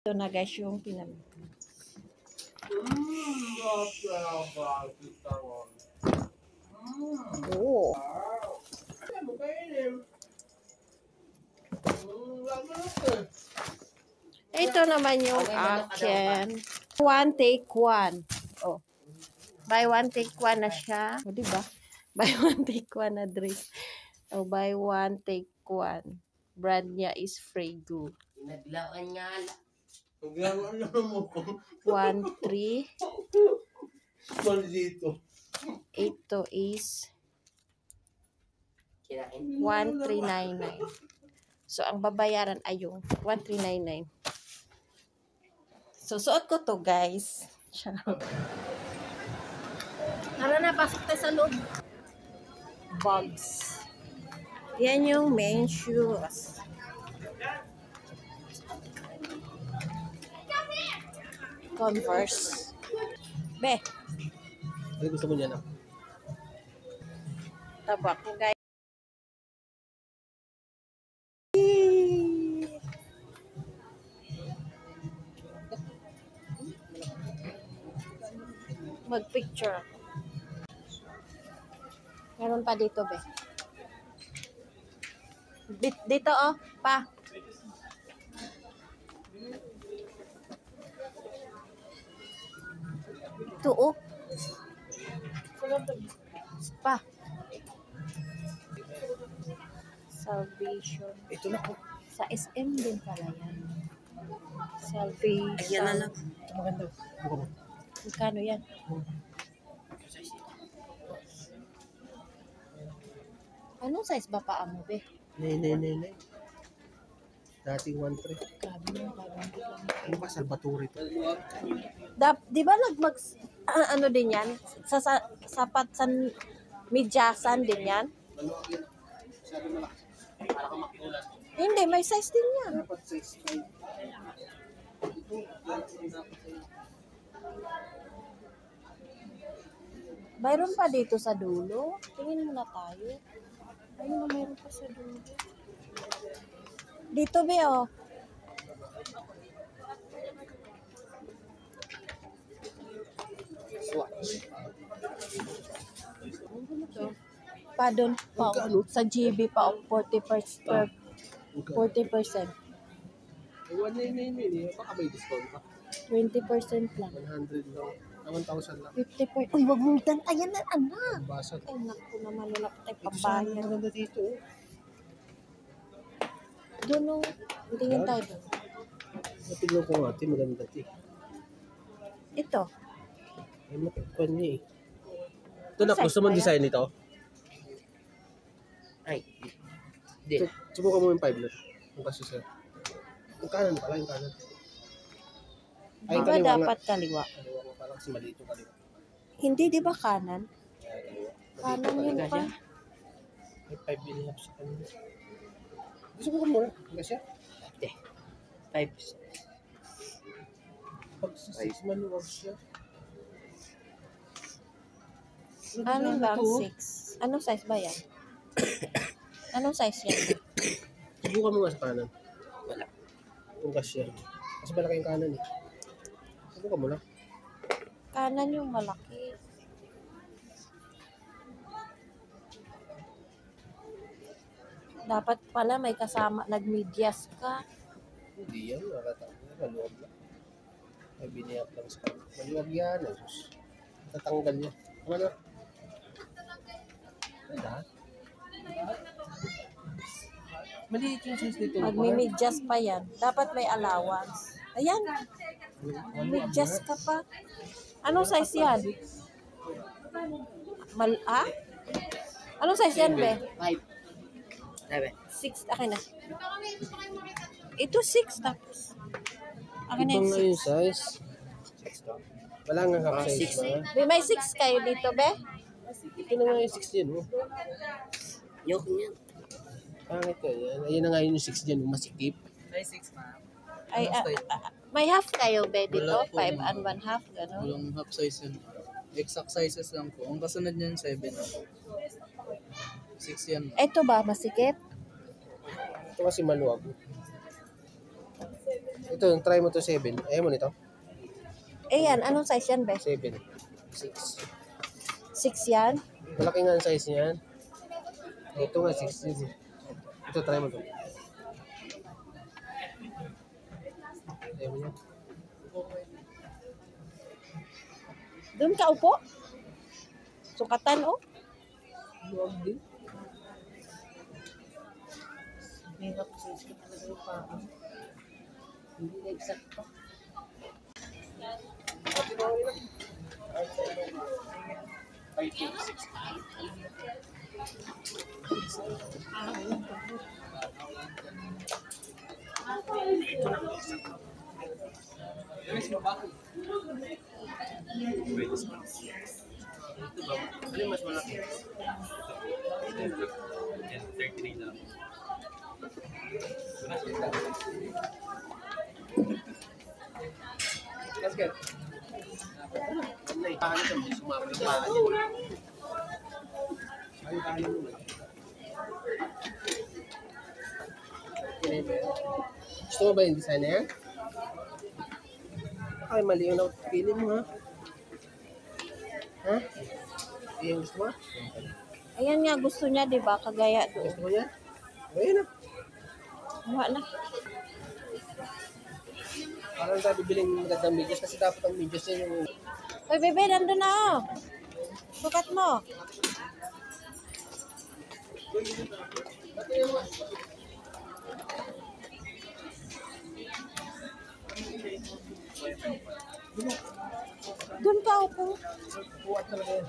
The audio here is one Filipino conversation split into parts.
Ito na guys yung pinag... Oh. Ito naman yung akin. One take one. Oh. Buy one take one na siya. O, diba? Buy one take one na drink. O, buy one take one. Brand niya is Frego. Naglawan nga lang. Naglawan lang mo ko. 1,3. Maldito. Ito is 1,399. So, ang babayaran ay yung 1,399. So, suot ko to, guys. Tara na, pasok tayo sa loob. Bags. Yan yung main shoes. Converse. Be. Ano gusto mo niya na? Tabak ko, guys. Mag-picture. Meron pa dito, be. Dito, oh. Pa. Ito, oh. Pa. Salvation. Ito na po. Sa SM din pala yan. Salvation. Ayan na lang. Ito maganda. Buka mo. Magkano yan? Anong size ba paa mo, be? Nay. Dating 1-3. Grabe mo, 500 lang. Ano ba? Salvatore ito. Di ba ano din yan? Sapat sa midyasan din yan? Sabi malakas. Para kang makulat. Hindi, may size din yan. Dapat 6'5". Ito, dapat sa'yo. Mayroon pa dito sa dulo. Tingin muna tayo. Ayun na, mayroon pa sa dulo. Dito, be, oh. Swatch. Pa doon, pa, sa GB pa, 40%. 40%. 199. Baka may discount pa. 20% lang. 100 lang. 1,000 lang. 50%. Uy, wag mong dan. Ayan na, anak. Basag. Ay, naku naman, wala pa tayo Ito sana pambayan. maganda dito. Doon, oh. Tingin tayo doon. Natignan ko nga, maganda ito. Ito. Ay, matikpan niya eh. Ito na, Size gusto mong ba yan? design ito? Ay, hindi. Subukan mo yung 5 na. Yung kasi sir. Yung kanan pala, yung kanan. Ay, Di ba kaliwa nga. dapat kaliwa? Kaliwa ko parang kasi mali ito kaliwa. Hindi, di ba kanan? Kaliwa. Kanan yun pa. May 5 binihap sa kanina. Subukan mo na. Hanggang siya. Hindi. 5. Pag sa 6 maluwag siya. Ano lang, 6. Anong size ba yan? Anong size yan? Subukan mo nga sa kanan. Wala. Yung cashier. Kasi malaki yung kanan eh. Subukan mo lang. Kanan yung malaki. Dapat pala may kasama, nagmedyas ka. Hindi yan. Maluwag lang. May binihap lang sa kanan. Maluwag yan. Jesus. Tatanggal niya. Ano na? Ganda. Maliit yung size dito. Magmemedyas pa yan. Dapat may allowance. Ayan, medyas ka pa. Anong size yan? Ha? Anong size yan, be? 5. 6, akin na. Ito 6 tapos. Akin na Ibang yung nga yung size. Wala nga half size ba? 6. Be, may 6 kayo dito, be? Ito na nga yung 6 dyan. Oh. Yok niyan. Pangit ka yan. Ayun na nga yung 6 dyan. Masikip. May 6, ma'am. Ay, may half kayo, be, dito? Wala po, 5 ma'am. and 1 half, gano'n? Walang half size yun. Exact sizes lang po. Ang kasunod niyan, 7. 6 yan. Ito ba, masikip? Ito kasi maluwag. Ito, try mo to 7. Ayaw mo nito? Ayan, anong size yan, be? 7. 6. 6 yan? Malaki nga ang size niyan. Ito nga, 6. Ito, try mo to. Ayaw mo niya? Doon ka upo? Sukatan, oh. Huwag din. Mahirap sa isip talaga yung pako. Hindi na eksakto. Ano mas malaki? Let's go. Ano na ipahan ito? May sumama ng paa niya. Ay, tayo naman. Gusto mo ba yung design na yan? Ay, mali yung napili mo, ha? Ha? Yung gusto mo? Ayan nga, gusto niya, di ba? Kagaya doon. Gusto mo yan? Ayun na. Wala na. Parang tayo bibiling magandang medyas kasi dapat ang medyas niya yung... Uy, bebe, nandun na, oh. Sukat mo. Doon ka upo. Buwat talaga yan.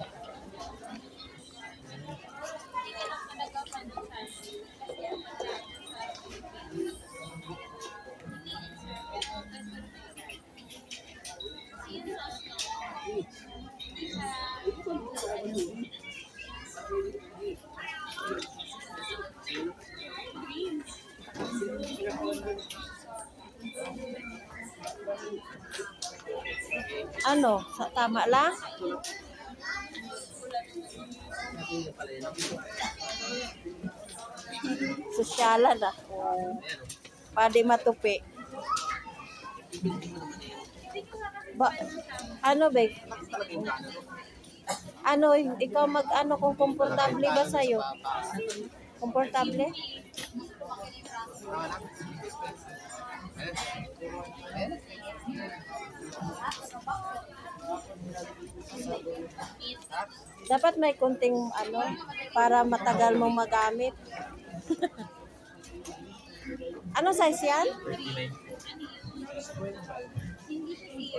Ano? Tama lang? Sosyalan ah. Pwede matupi. Ba, ano ba? Ano, ikaw mag-ano kung komportable ba sa'yo? Komportable? Dapat may kunting ano, para matagal mong magamit. Ano size yan?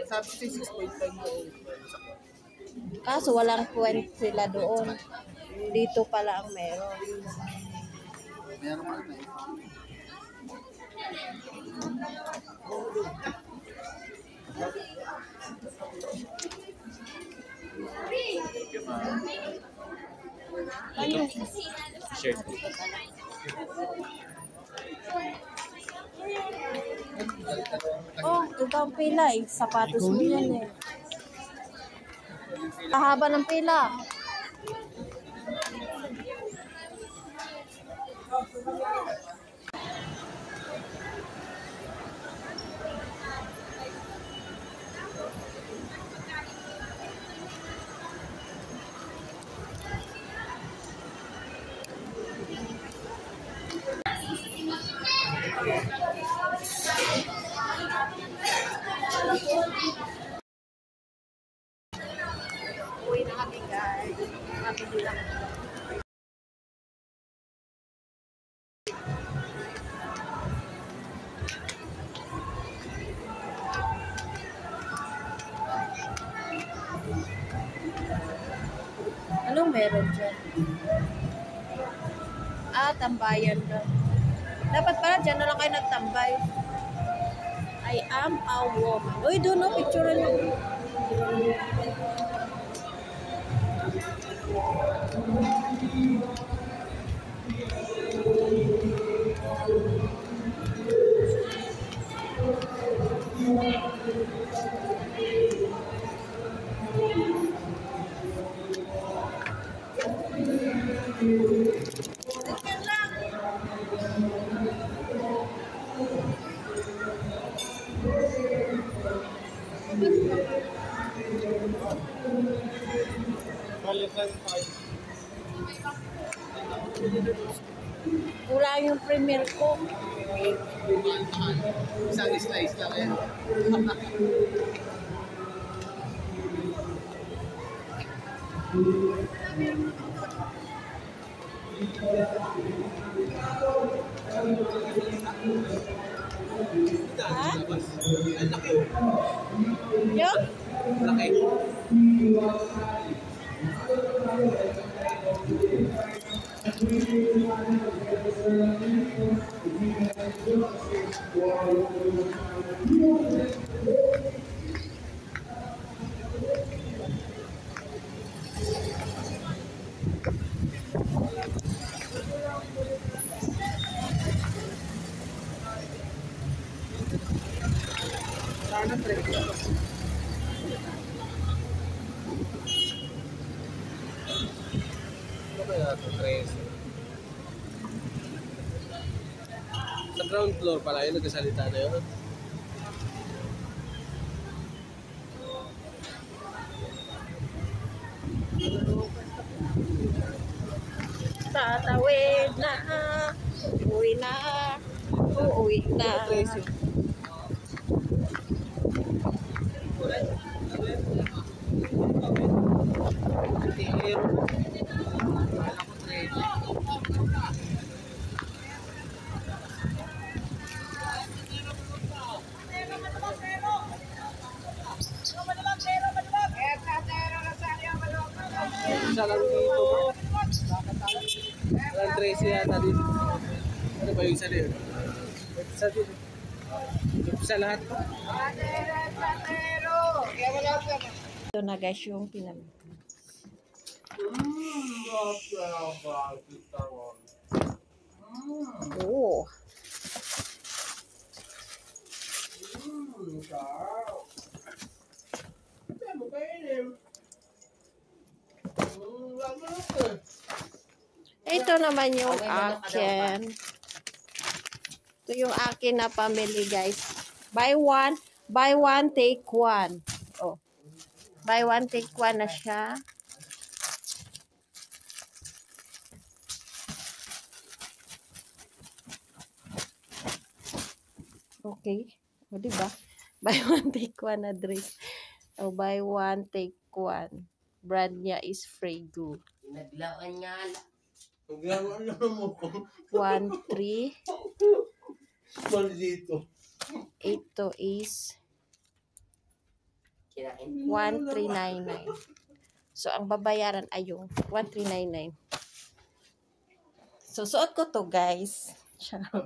Sabi ko 6.5 yung... Kaso walang point sila doon. Dito pala ang meron. Meron pa tayo. Ano? Shirt. Oh, ito ang pila eh. Sapatos mo yan eh. Kahaba ng pila. Uwi na kami guys. Mabili lang. Anong meron dyan? Ah, tambayan lang. Dapat pala dyan na lang kayo nagtambay. I am a woman. Uy, doon no, picture nyo. Kulang yung premier ko. Isang slice lang yan. Ha? Ang laki. Yung? Laki. Sana pre. Ano kaya ito? 13. Sa ground floor pala yun, nagkasalita na yun. Tatawid na. Uwi na. Uuwi na. Isa lang dito. Walang 13 yata dito. Ano ba yung isa na yun? Isa dito. Isa lahat. Ito na guys yung pinam. Oh. Ito naman yung akin. Ito yung akin na pamili guys. Buy one, take one. Oh. Buy one, take one na siya. Okay. O, diba? Buy one, take one na dress. O, buy one, take one. Brand niya is Frego. Naglawan nga. Naglawan naman mo ko. 1,3. Small dito. Ito is Kinain. 1,399. So, ang babayaran ay yung 1,399. So, suot ko to guys. Charot.